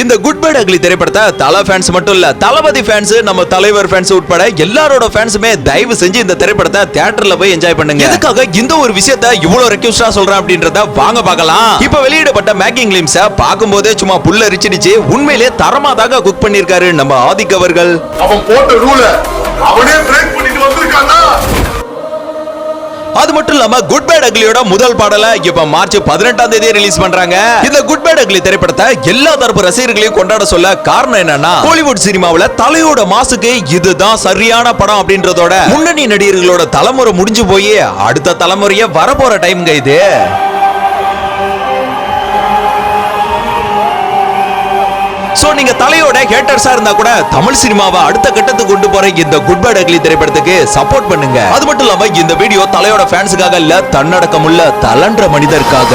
இந்த good bad ugly திரைப்படத்தை தல ஃபேன்ஸ் மட்டும் இல்ல, தளபதி ஃபேன்ஸ், நம்ம தலைவர் ஃபேன்ஸ் உட்பட எல்லாரோட ஃபேன்ஸுமே தயவு செஞ்சு இந்த திரைப்படத்தை தியேட்டர்ல போய் என்ஜாய் பண்ணுங்க. எதுக்காக இந்த ஒரு விஷயத்தை இவ்வளவு ரெக்வெஸ்டா சொல்றேன் அப்படின்றத வாங்க பார்க்கலாம். இப்ப வெளியிடப்பட்ட மேக்கிங் கிளிம்ஸ பாக்கும்போதே சும்மா புல்ல ரிச்சிடுச்சு. உண்மையிலே தரமா தாங்க குக் பண்ணிருக்காரு நம்ம ஆதிக் அவர்கள். அவன் போட்ட ரூல அவனே பிரேக் பண்ணிட்டு வந்திருக்கானா? அது மட்டும் இல்லாம குட் பேட் அக்லியோட முதல் பாடலை இப்ப மார்ச் 18ஆம் தேதி ரிலீஸ் பண்றாங்க. இந்த குட் பேட் அக்லி திரைப்படத்தை எல்லா தரப்பு ரசிகர்களையும் கொண்டாட சொல்ல காரணம் என்னன்னா, ஹாலிவுட் சினிமாவுல தலையோட மாசுக்கு இதுதான் சரியான படம் அப்படின்றதோட முன்னணி நடிகர்களோட தலைமுறை முடிஞ்சு போய் அடுத்த தலைமுறைய வரப்போற டைம்ங்க இது. சோ நீங்க தலையோட ஹேட்டர்ஸா இருந்தா கூட தமிழ் சினிமாவை அடுத்த கட்டத்துக்கு கொண்டு போற இந்த குட் பேட் அக்லி திரைப்படத்துக்கு சப்போர்ட் பண்ணுங்க. அது மட்டும் இல்லாம இந்த வீடியோ தலையோட ஃபேன்ஸுக்காக இல்ல, தன்னடக்கமுள்ள தலன்ற மனிதருக்காக.